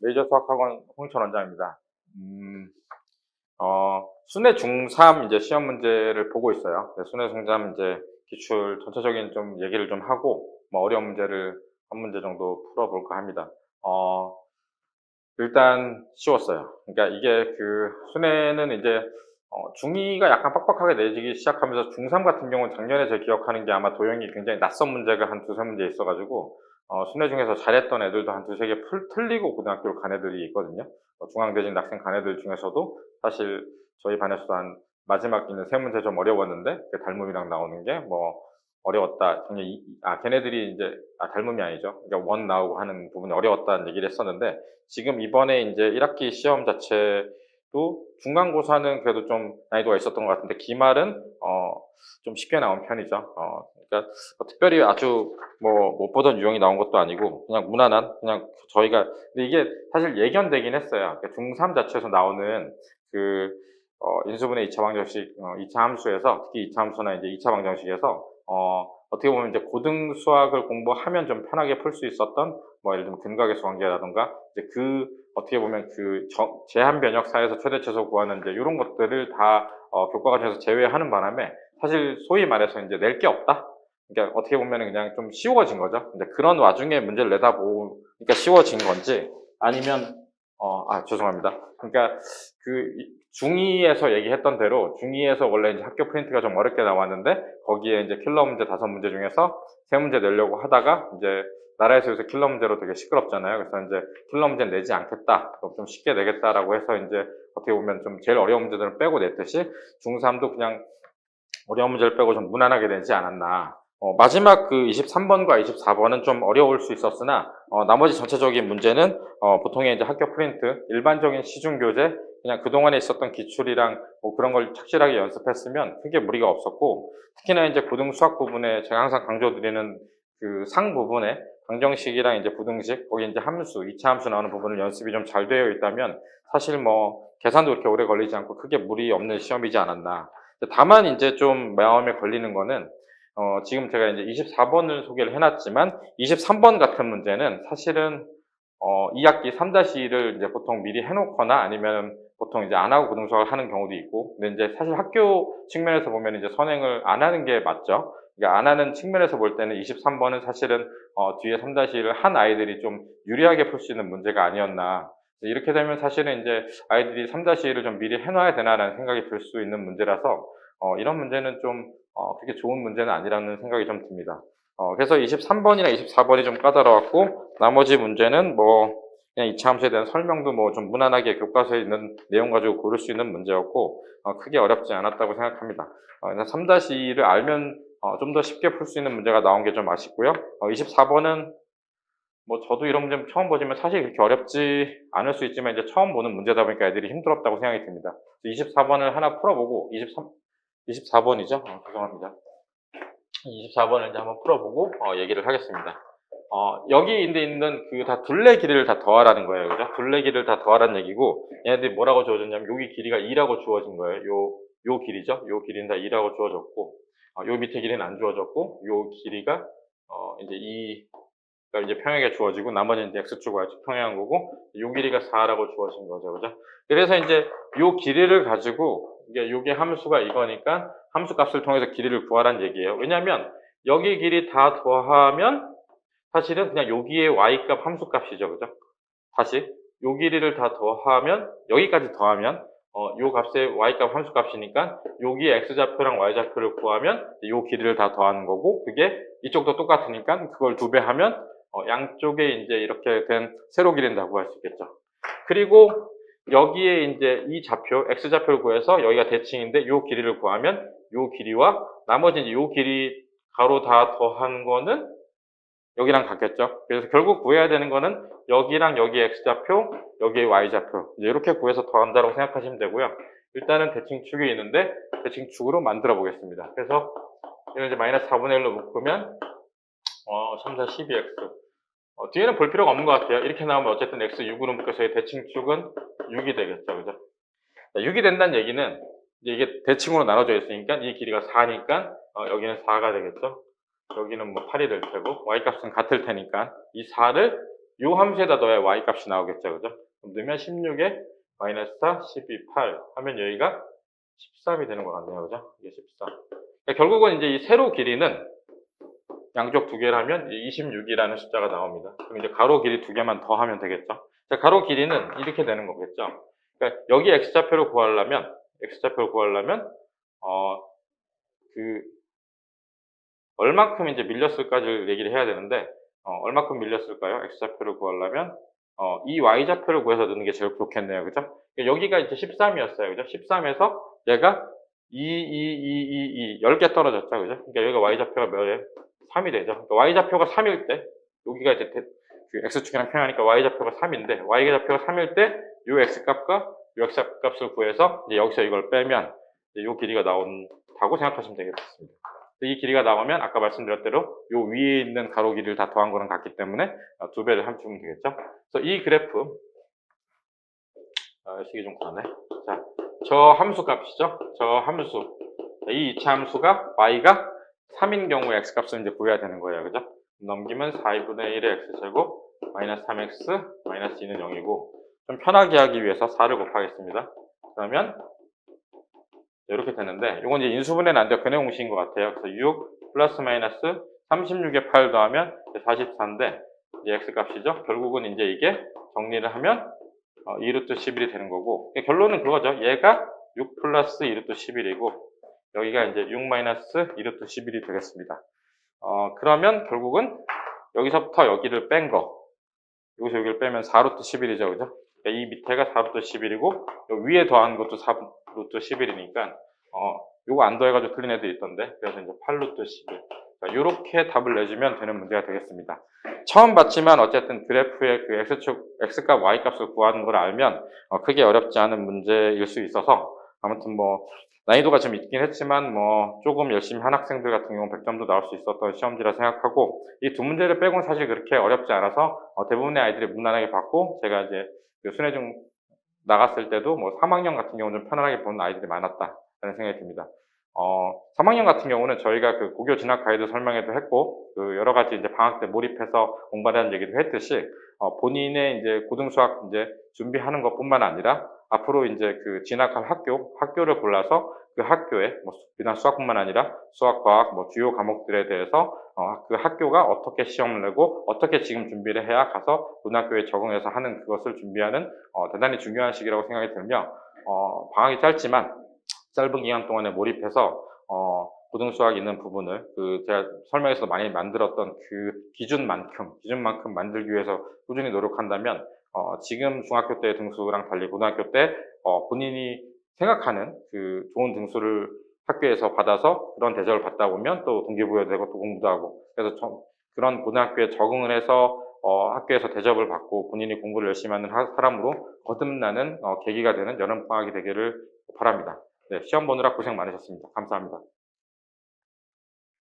메이저 수학학원 홍철 원장입니다. 순회 중3 이제 시험 문제를 보고 있어요. 순회 중3 이제 기출 전체적인 좀 얘기를 좀 하고, 뭐 어려운 문제를 한 문제 정도 풀어볼까 합니다. 일단 쉬웠어요. 그러니까 이게 그 순회는 이제 중2가 약간 빡빡하게 내지기 시작하면서 중3 같은 경우는 작년에 제가 기억하는 게 아마 도형이 굉장히 낯선 문제가 한 두세 문제 있어가지고 순회 중에서 잘했던 애들도 한 두세 개 틀리고 고등학교를 간 애들이 있거든요. 중앙대진 낙생 간 애들 중에서도 사실 저희 반에서도 한 마지막 있는 세 문제 좀 어려웠는데 그 닮음이랑 나오는 게 뭐 어려웠다. 걔네들이 이제 닮음이 아니죠. 그러니까 원 나오고 하는 부분이 어려웠다는 얘기를 했었는데 지금 이번에 이제 1학기 시험 자체도 중간고사는 그래도 좀 난이도가 있었던 것 같은데 기말은 좀 쉽게 나온 편이죠. 그러니까 특별히 아주 뭐 못 보던 유형이 나온 것도 아니고 그냥 무난한 그냥 저희가 근데 이게 사실 예견되긴 했어요. 그러니까 중3 자체에서 나오는 그 인수분해 2차 방정식 2차 함수에서 특히 2차 함수나 이제 2차 방정식에서 어떻게 보면 이제 고등 수학을 공부하면 좀 편하게 풀 수 있었던 뭐 예를 들면 근각의 관계라든가 이제 그 어떻게 보면 그 제한 변역 사이에서 최대 최소 구하는 이제 이런 것들을 다 교과 과정에서 제외하는 바람에 사실 소위 말해서 이제 낼 게 없다. 그러니까 어떻게 보면 그냥 좀 쉬워진 거죠. 근데 그런 와중에 문제를 내다보니까 쉬워진 건지 아니면 죄송합니다. 그러니까 그 중2에서 얘기했던 대로 중2에서 원래 이제 학교 프린트가 좀 어렵게 나왔는데 거기에 이제 킬러 문제 5문제 중에서 3문제 내려고 하다가 이제 나라에서 요새 킬러 문제로 되게 시끄럽잖아요. 그래서 이제 킬러 문제 내지 않겠다. 좀 쉽게 내겠다라고 해서 이제 어떻게 보면 좀 제일 어려운 문제들은 빼고 냈듯이 중3도 그냥 어려운 문제를 빼고 좀 무난하게 내지 않았나. 마지막 그 23번과 24번은 좀 어려울 수 있었으나, 나머지 전체적인 문제는, 보통의 이제 학교 프린트, 일반적인 시중교재, 그냥 그동안에 있었던 기출이랑 뭐 그런 걸 착실하게 연습했으면 크게 무리가 없었고, 특히나 이제 고등 수학 부분에 제가 항상 강조드리는 그 상 부분에 방정식이랑 이제 부등식, 거기 이제 함수, 2차 함수 나오는 부분을 연습이 좀 잘 되어 있다면, 사실 뭐, 계산도 그렇게 오래 걸리지 않고 크게 무리 없는 시험이지 않았나. 다만 이제 좀 마음에 걸리는 거는 지금 제가 이제 24번을 소개를 해놨지만 23번 같은 문제는 사실은 2학기 3-1을 이제 보통 미리 해놓거나 아니면 보통 이제 안 하고 고등수학을 하는 경우도 있고 근데 이제 사실 학교 측면에서 보면 이제 선행을 안 하는 게 맞죠. 그러니까 안 하는 측면에서 볼 때는 23번은 사실은 뒤에 3-1을 한 아이들이 좀 유리하게 풀 수 있는 문제가 아니었나. 이렇게 되면 사실은 이제 아이들이 3-1을 좀 미리 해놔야 되나라는 생각이 들 수 있는 문제라서 이런 문제는 좀 그렇게 좋은 문제는 아니라는 생각이 좀 듭니다. 그래서 23번이나 24번이 좀 까다로웠고 나머지 문제는 뭐 그냥 이차 함수에 대한 설명도 뭐 좀 무난하게 교과서에 있는 내용 가지고 고를 수 있는 문제였고 크게 어렵지 않았다고 생각합니다. 3-2를 알면 좀 더 쉽게 풀 수 있는 문제가 나온 게 좀 아쉽고요. 24번은 뭐 저도 이런 문제 처음 보지만 사실 그렇게 어렵지 않을 수 있지만 이제 처음 보는 문제다 보니까 애들이 힘들었다고 생각이 듭니다. 24번을 하나 풀어보고 24번이죠? 죄송합니다. 24번을 이제 한번 풀어보고 얘기를 하겠습니다. 여기 있는 그 다 둘레 길이를 다 더하라는 거예요. 그죠? 둘레 길이를 다 더하라는 얘기고 얘네들이 뭐라고 주어졌냐면 여기 길이가 2라고 주어진 거예요. 요 길이죠? 요 길이는 다 2라고 주어졌고 요 밑에 길이는 안 주어졌고 요 길이가 이제 2가 이제 평행에 주어지고 나머지는 이제 x축 y축 평행한 거고 요 길이가 4라고 주어진 거죠. 그죠? 그래서 이제 요 길이를 가지고 이게 요게 함수가 이거니까 함수 값을 통해서 길이를 구하라는 얘기예요. 왜냐면 여기 길이 다 더하면 사실은 그냥 여기에 y값 함수값이죠. 그죠? 다시 요 길이를 다 더하면 여기까지 더하면 요 값의 y값 함수값이니까 여기에 x좌표랑 y좌표를 구하면 요 길이를 다 더하는 거고 그게 이쪽도 똑같으니까 그걸 2배 하면 양쪽에 이제 이렇게 된 세로 길이는 다 구할 수 있겠죠. 그리고 여기에 이제 이 좌표 x좌표를 구해서 여기가 대칭인데 요 길이를 구하면 요 길이와 나머지 이제 요 길이 가로 다 더한 거는 여기랑 같겠죠. 그래서 결국 구해야 되는 거는 여기랑 여기 x좌표, 여기 y좌표 이렇게 구해서 더한다고 생각하시면 되고요. 일단은 대칭축이 있는데 대칭축으로 만들어 보겠습니다. 그래서 이걸 이제 마이너스 4분의 1로 묶으면 3, 4, 12x 뒤에는 볼 필요가 없는 것 같아요. 이렇게 나오면 어쨌든 x 6으로 묶여서 대칭축은 6이 되겠죠. 그죠? 6이 된다는 얘기는 이제 이게 대칭으로 나눠져 있으니까 이 길이가 4니까 여기는 4가 되겠죠. 여기는 뭐 8이 될 테고 y값은 같을 테니까 이 4를 이 함수에다 넣어야 y 값이 나오겠죠, 그죠? 그럼 넣으면 16에 마이너스 4, 12, 8 하면 여기가 13이 되는 것 같네요, 그죠? 이게 13. 그러니까 결국은 이제 이 세로 길이는 양쪽 두 개를 하면 26이라는 숫자가 나옵니다. 그럼 이제 가로 길이 두 개만 더 하면 되겠죠. 자, 가로 길이는 이렇게 되는 거겠죠. 그러니까 여기 x좌표를 구하려면 그 얼마큼 이제 밀렸을까를 얘기를 해야 되는데 얼마큼 밀렸을까요? x좌표를 구하려면 이 y좌표를 구해서 넣는 게 제일 좋겠네요, 그죠? 그러니까 여기가 이제 13이었어요, 그죠? 13에서 얘가 10개 떨어졌죠, 그죠? 그러니까 여기가 y좌표가 몇이에요? 3이 되죠. 그러니까 y좌표가 3일 때, 여기가 이제 그 x축이랑 평행하니까 y좌표가 3인데, y좌표가 3일 때, 요 x값과 요 x값을 구해서, 이제 여기서 이걸 빼면, 이제 요 길이가 나온다고 생각하시면 되겠습니다. 이 길이가 나오면, 아까 말씀드렸대로, 요 위에 있는 가로 길이를 다 더한 거랑 같기 때문에, 2배를 함수면 되겠죠. 그래서 이 그래프, 식이 좀 그러네. 자, 저 함수 값이죠. 저 함수. 이 이차 함수가 y가 3인 경우에 x값을 이제 구해야 되는 거예요, 그죠? 넘기면 4분의 1의 x제곱 마이너스 3x 마이너스 2는 0이고 좀 편하게 하기 위해서 4를 곱하겠습니다. 그러면 이렇게 되는데 이건 이제 인수분해는 안 돼요. 근해 공식인 것 같아요. 그래서 6 플러스 마이너스 36에 8 더하면 44인데 이제 x값이죠. 결국은 이제 이게 정리를 하면 2루트 11이 되는 거고 결론은 그거죠. 얘가 6 플러스 2루트 11이고 여기가 이제 6 마이너스 2루트 11이 되겠습니다. 그러면 결국은 여기서부터 여기를 뺀 거, 여기서 여기를 빼면 4루트 11이죠, 그죠? 그러니까 이 밑에가 4루트 11이고, 위에 더한 것도 4루트 11이니까, 요거 안 더해가지고 틀린 애들이 있던데, 그래서 이제 8루트 11. 이렇게 답을 내주면 되는 문제가 되겠습니다. 처음 봤지만 어쨌든 그래프의 그 x축, x값, y값을 구하는 걸 알면 크게 어렵지 않은 문제일 수 있어서 아무튼 뭐 난이도가 좀 있긴 했지만 뭐 조금 열심히 한 학생들 같은 경우는 100점도 나올 수 있었던 시험지라 생각하고 이 두 문제를 빼고는 사실 그렇게 어렵지 않아서 대부분의 아이들이 무난하게 봤고 제가 이제 그 순회중 나갔을 때도 뭐 3학년 같은 경우는 좀 편안하게 보는 아이들이 많았다라는 생각이 듭니다. 3학년 같은 경우는 저희가 그 고교 진학 가이드 설명회도 했고, 그 여러 가지 이제 방학 때 몰입해서 공부하라는 얘기도 했듯이, 본인의 이제 고등수학 이제 준비하는 것 뿐만 아니라, 앞으로 이제 그 진학할 학교를 골라서 그 학교에, 뭐, 비단 수학뿐만 아니라 수학, 과학, 뭐, 주요 과목들에 대해서, 그 학교가 어떻게 시험을 내고, 어떻게 지금 준비를 해야 가서 고등학교에 적응해서 하는 그것을 준비하는, 대단히 중요한 시기라고 생각이 들며, 방학이 짧은 기간 동안에 몰입해서 고등수학 있는 부분을 그 제가 설명에서 많이 만들었던 그 기준만큼 만들기 위해서 꾸준히 노력한다면 지금 중학교 때 등수랑 달리 고등학교 때 본인이 생각하는 그 좋은 등수를 학교에서 받아서 그런 대접을 받다 보면 또 동기부여되고 또 공부도 하고 그래서 그런 고등학교에 적응을 해서 학교에서 대접을 받고 본인이 공부를 열심히 하는 사람으로 거듭나는 계기가 되는 여름방학이 되기를 바랍니다. 네, 시험 보느라 고생 많으셨습니다. 감사합니다.